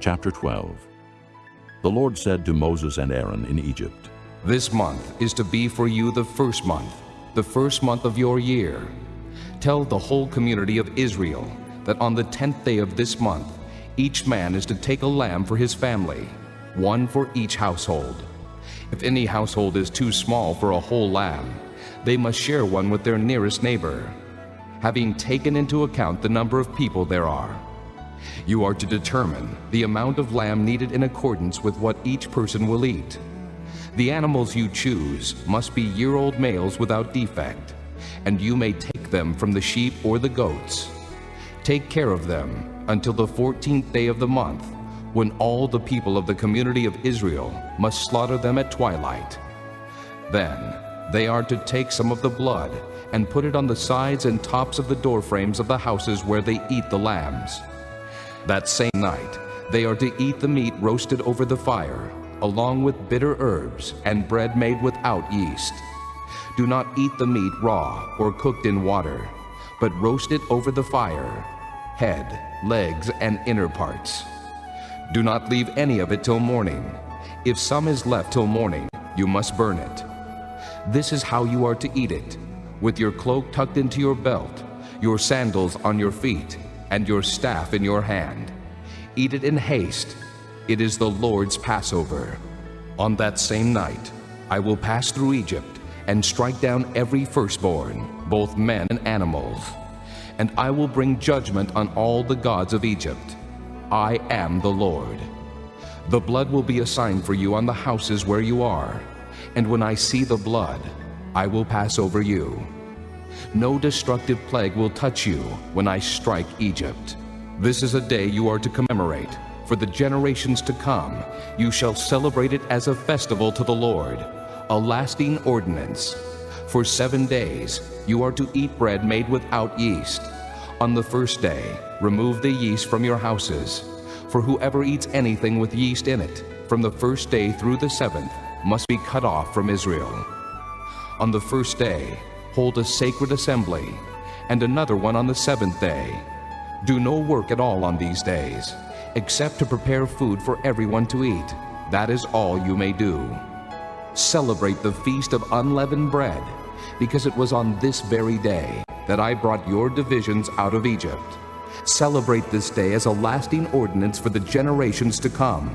Chapter 12. The Lord said to Moses and Aaron in Egypt, This month is to be for you the first month of your year. Tell the whole community of Israel that on the 10th day of this month, each man is to take a lamb for his family, one for each household. If any household is too small for a whole lamb, they must share one with their nearest neighbor, having taken into account the number of people there are. You are to determine the amount of lamb needed in accordance with what each person will eat. The animals you choose must be year-old males without defect, and you may take them from the sheep or the goats. Take care of them until the 14th day of the month, when all the people of the community of Israel must slaughter them at twilight. Then they are to take some of the blood and put it on the sides and tops of the doorframes of the houses where they eat the lambs. That same night they are to eat the meat roasted over the fire, along with bitter herbs and bread made without yeast. Do not eat the meat raw or cooked in water, but roast it over the fire, head, legs, and inner parts. Do not leave any of it till morning. If some is left till morning, you must burn it. This is how you are to eat it, with your cloak tucked into your belt, your sandals on your feet, and your staff in your hand. Eat it in haste. It is the Lord's Passover. On that same night, I will pass through Egypt and strike down every firstborn, both men and animals. And I will bring judgment on all the gods of Egypt. I am the Lord. The blood will be a sign for you on the houses where you are, and when I see the blood, I will pass over you. No destructive plague will touch you when I strike Egypt. This is a day you are to commemorate. For the generations to come, you shall celebrate it as a festival to the Lord, a lasting ordinance. For 7 days you are to eat bread made without yeast. On the first day, remove the yeast from your houses. For whoever eats anything with yeast in it, from the first day through the 7th, must be cut off from Israel. On the first day, hold a sacred assembly, and another one on the 7th day. Do no work at all on these days, except to prepare food for everyone to eat. That is all you may do. Celebrate the feast of unleavened bread, because it was on this very day that I brought your divisions out of Egypt. Celebrate this day as a lasting ordinance for the generations to come.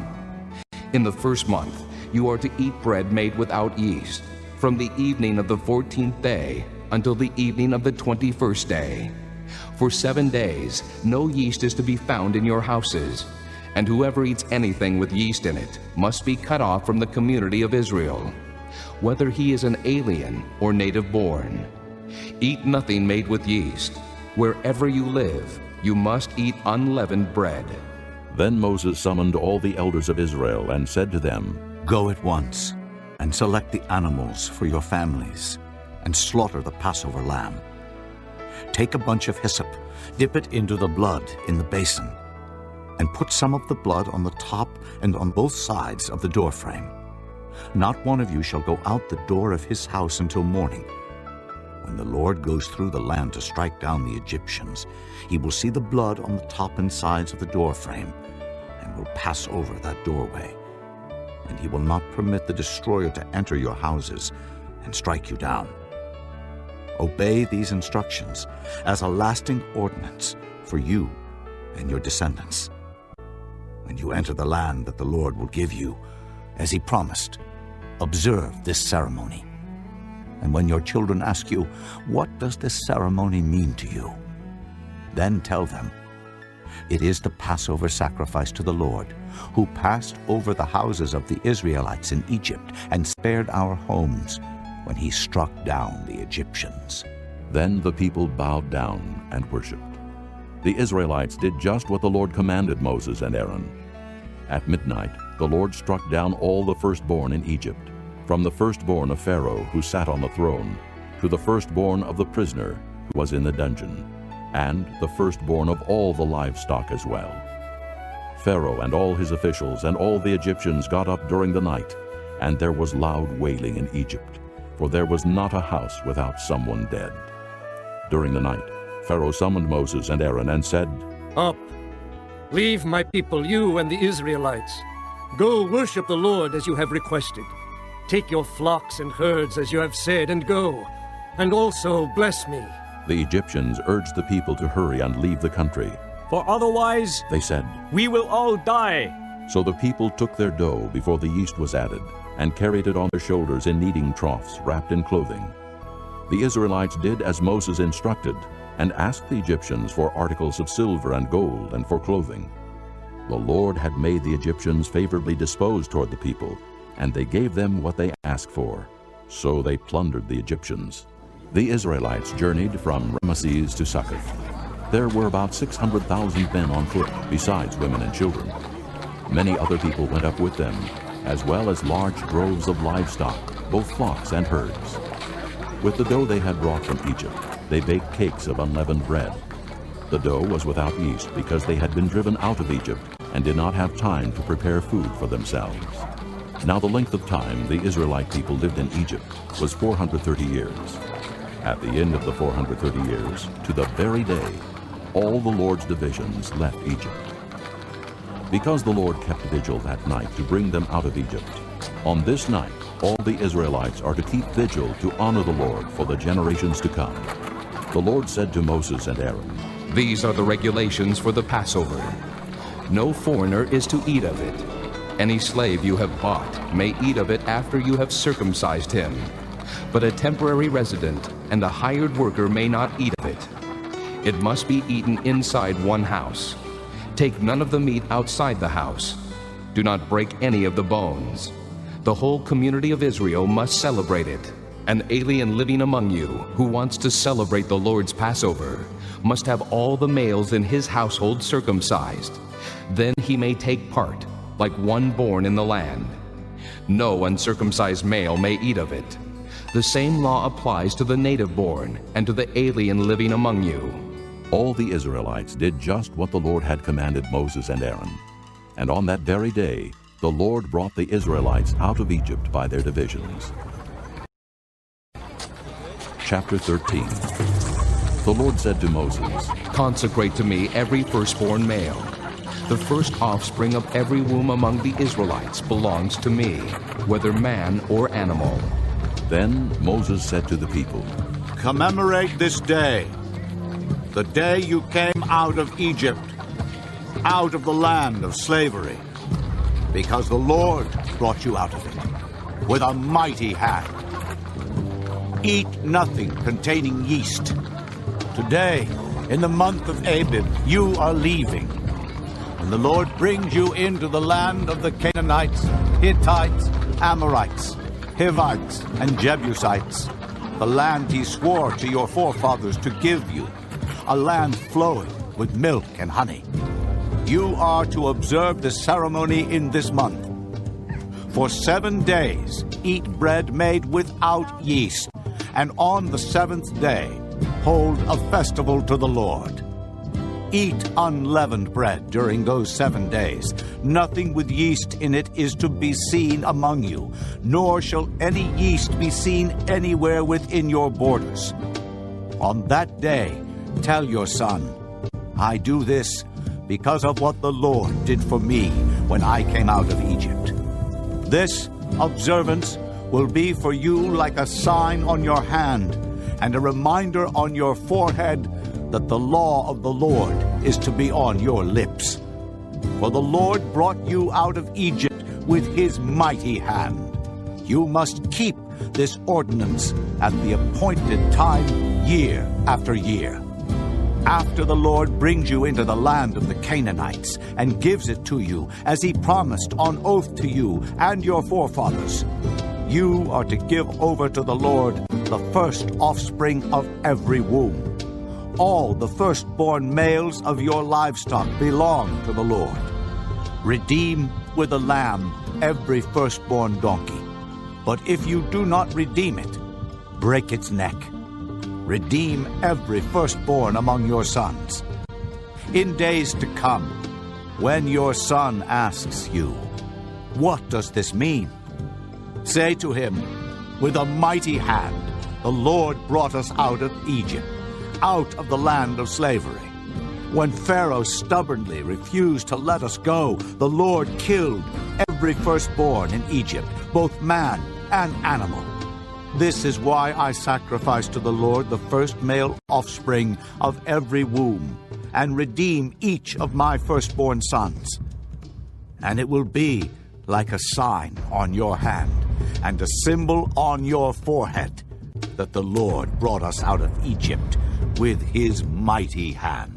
In the first month, you are to eat bread made without yeast, from the evening of the 14th day until the evening of the 21st day. For 7 days, no yeast is to be found in your houses, and whoever eats anything with yeast in it must be cut off from the community of Israel, whether he is an alien or native born. Eat nothing made with yeast. Wherever you live, you must eat unleavened bread. Then Moses summoned all the elders of Israel and said to them, Go at once and select the animals for your families and slaughter the Passover lamb. Take a bunch of hyssop, dip it into the blood in the basin, and put some of the blood on the top and on both sides of the doorframe. Not one of you shall go out the door of his house until morning. When the Lord goes through the land to strike down the Egyptians, he will see the blood on the top and sides of the doorframe, and will pass over that doorway. And he will not permit the destroyer to enter your houses and strike you down. Obey these instructions as a lasting ordinance for you and your descendants. When you enter the land that the Lord will give you, as he promised, observe this ceremony. And when your children ask you, What does this ceremony mean to you? Then tell them, It is the Passover sacrifice to the Lord, who passed over the houses of the Israelites in Egypt and spared our homes when he struck down the Egyptians. Then the people bowed down and worshipped. The Israelites did just what the Lord commanded Moses and Aaron. At midnight, the Lord struck down all the firstborn in Egypt, from the firstborn of Pharaoh who sat on the throne, to the firstborn of the prisoner who was in the dungeon, and the firstborn of all the livestock as well. Pharaoh and all his officials and all the Egyptians got up during the night, and there was loud wailing in Egypt, for there was not a house without someone dead. During the night, Pharaoh summoned Moses and Aaron and said, Up, Leave my people, you and the Israelites. Go worship the Lord as you have requested. Take your flocks and herds as you have said, and go, and also bless me." The Egyptians urged the people to hurry and leave the country. For otherwise, They said, we will all die. so the people took their dough before the yeast was added, and carried it on their shoulders in kneading troughs wrapped in clothing. The Israelites did as Moses instructed, and asked the Egyptians for articles of silver and gold and for clothing. The Lord had made the Egyptians favorably disposed toward the people, and they gave them what they asked for. So they plundered the Egyptians. The Israelites journeyed from Ramesses to Succoth. There were about 600,000 men on foot, besides women and children. Many other people went up with them, as well as large droves of livestock, both flocks and herds. With the dough they had brought from Egypt, they baked cakes of unleavened bread. The dough was without yeast because they had been driven out of Egypt and did not have time to prepare food for themselves. Now the length of time the Israelite people lived in Egypt was 430 years. At the end of the 430 years, to the very day, all the Lord's divisions left Egypt. Because the Lord kept vigil that night to bring them out of Egypt, on this night all the Israelites are to keep vigil to honor the Lord for the generations to come. The Lord said to Moses and Aaron, These are the regulations for the Passover. No foreigner is to eat of it. Any slave you have bought may eat of it after you have circumcised him. But a temporary resident and a hired worker may not eat of it. It must be eaten inside one house. Take none of the meat outside the house. Do not break any of the bones. The whole community of Israel must celebrate it. An alien living among you who wants to celebrate the Lord's Passover must have all the males in his household circumcised. Then he may take part, like one born in the land. No uncircumcised male may eat of it. The same law applies to the native born and to the alien living among you. All the Israelites did just what the Lord had commanded Moses and Aaron. And on that very day, the Lord brought the Israelites out of Egypt by their divisions. Chapter 13. The Lord said to Moses, Consecrate to me every firstborn male. The first offspring of every womb among the Israelites belongs to me, whether man or animal. Then Moses said to the people, Commemorate this day, the day you came out of Egypt, out of the land of slavery, because the Lord brought you out of it with a mighty hand. Eat nothing containing yeast. Today, in the month of Abib, you are leaving. When the Lord brings you into the land of the Canaanites, Hittites, Amorites, Hivites, and Jebusites, the land he swore to your forefathers to give you, a land flowing with milk and honey. You are to observe the ceremony in this month. For 7 days, eat bread made without yeast, and on the 7th day, hold a festival to the Lord. Eat unleavened bread during those 7 days. Nothing with yeast in it is to be seen among you, nor shall any yeast be seen anywhere within your borders. On that day, tell your son, I do this because of what the Lord did for me when I came out of Egypt. This observance will be for you like a sign on your hand and a reminder on your forehead that the law of the Lord is to be on your lips. For the Lord brought you out of Egypt with his mighty hand. You must keep this ordinance at the appointed time, year after year. After the Lord brings you into the land of the Canaanites and gives it to you, as he promised on oath to you and your forefathers, you are to give over to the Lord the first offspring of every womb. All the firstborn males of your livestock belong to the Lord. Redeem with a lamb every firstborn donkey. But if you do not redeem it, break its neck. Redeem every firstborn among your sons. In days to come, when your son asks you, What does this mean? Say to him, With a mighty hand, the Lord brought us out of Egypt, out of the land of slavery. When Pharaoh stubbornly refused to let us go, the Lord killed every firstborn in Egypt, both man and animal. This is why I sacrifice to the Lord the first male offspring of every womb, and redeem each of my firstborn sons. And it will be like a sign on your hand, and a symbol on your forehead, that the Lord brought us out of Egypt with his mighty hand.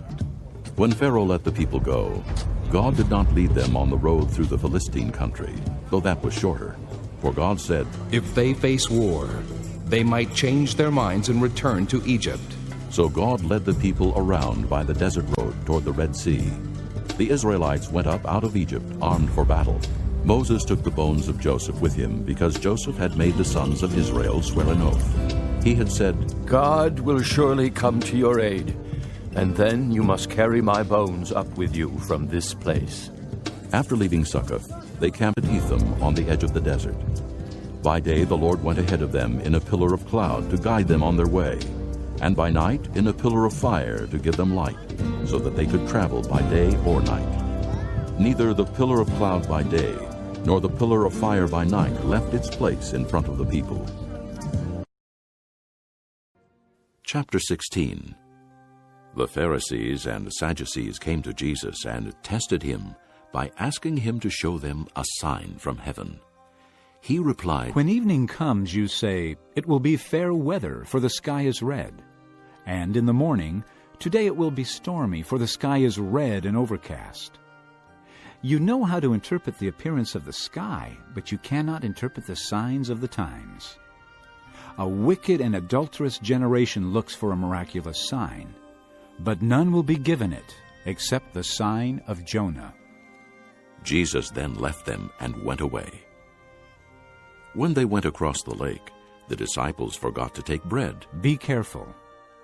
When Pharaoh let the people go, God did not lead them on the road through the Philistine country, though that was shorter. For God said, If they face war, they might change their minds and return to Egypt. So God led the people around by the desert road toward the Red Sea. The Israelites went up out of Egypt armed for battle. Moses took the bones of Joseph with him because Joseph had made the sons of Israel swear an oath. He had said, God will surely come to your aid, and then you must carry my bones up with you from this place. After leaving Succoth, they camped at Etham on the edge of the desert. By day the Lord went ahead of them in a pillar of cloud to guide them on their way, and by night in a pillar of fire to give them light, so that they could travel by day or night. Neither the pillar of cloud by day nor the pillar of fire by night left its place in front of the people. Chapter 16. The Pharisees and Sadducees came to Jesus and tested him by asking him to show them a sign from heaven. He replied, When evening comes, you say, It will be fair weather, for the sky is red. And in the morning, Today it will be stormy, for the sky is red and overcast. You know how to interpret the appearance of the sky, but you cannot interpret the signs of the times. A wicked and adulterous generation looks for a miraculous sign, but none will be given it except the sign of Jonah. Jesus then left them and went away. When they went across the lake, the disciples forgot to take bread. Be careful.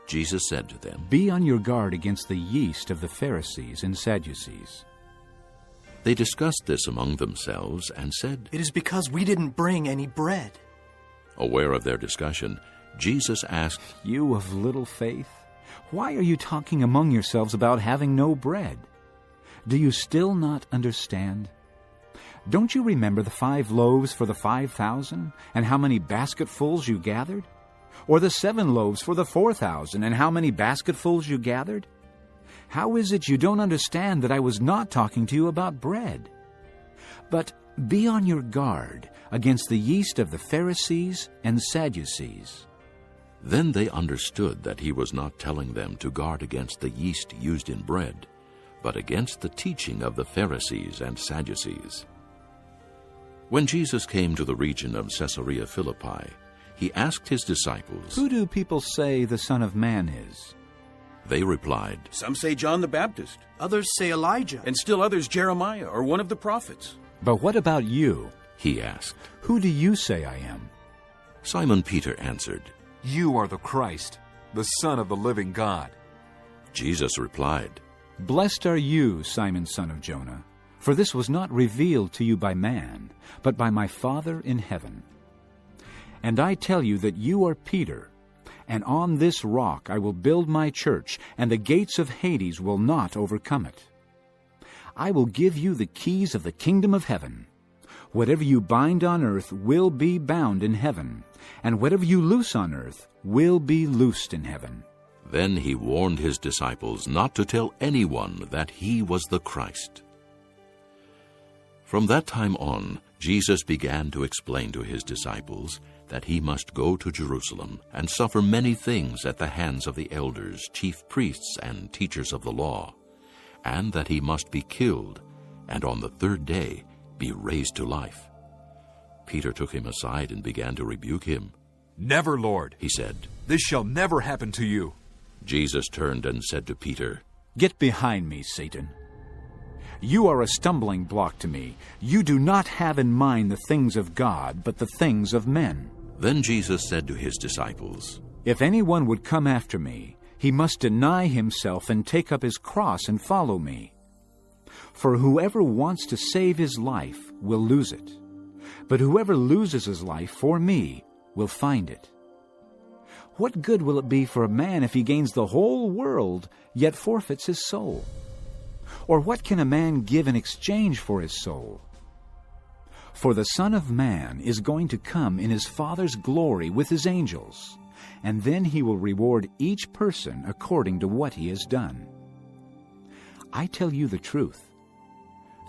Jesus said to them, Be on your guard against the yeast of the Pharisees and Sadducees. They discussed this among themselves and said, It is because we didn't bring any bread. Aware of their discussion, Jesus asked, You of little faith, why are you talking among yourselves about having no bread? Do you still not understand? Don't you remember the 5 loaves for the 5,000, and how many basketfuls you gathered? Or the 7 loaves for the 4,000, and how many basketfuls you gathered? How is it you don't understand that I was not talking to you about bread? But be on your guard against the yeast of the Pharisees and Sadducees. Then they understood that he was not telling them to guard against the yeast used in bread, but against the teaching of the Pharisees and Sadducees. When Jesus came to the region of Caesarea Philippi, he asked his disciples, Who do people say the Son of Man is? They replied, Some say John the Baptist, Others say Elijah. and still others Jeremiah or one of the prophets. But what about you? He asked. Who do you say I am? Simon Peter answered, You are the Christ, the Son of the living God. Jesus replied, Blessed are you, Simon son of Jonah, for this was not revealed to you by man, but by my Father in heaven. And I tell you that you are Peter, and on this rock I will build my church, and the gates of Hades will not overcome it. I will give you the keys of the kingdom of heaven. Whatever you bind on earth will be bound in heaven, and whatever you loose on earth will be loosed in heaven. Then he warned his disciples not to tell anyone that he was the Christ. From that time on, Jesus began to explain to his disciples that he must go to Jerusalem and suffer many things at the hands of the elders, chief priests, and teachers of the law, and that he must be killed, and on the 3rd day be raised to life. Peter took him aside and began to rebuke him. Never, Lord, He said. this shall never happen to you. Jesus turned and said to Peter, Get behind me, Satan. You are a stumbling block to me. You do not have in mind the things of God, but the things of men. Then Jesus said to his disciples, If anyone would come after me, he must deny himself and take up his cross and follow me. For whoever wants to save his life will lose it, but whoever loses his life for me will find it. What good will it be for a man if he gains the whole world, yet forfeits his soul? Or what can a man give in exchange for his soul? For the Son of Man is going to come in his Father's glory with his angels, and then he will reward each person according to what he has done. I tell you the truth.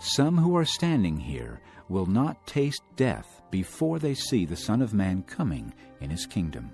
Some who are standing here will not taste death before they see the Son of Man coming in his kingdom.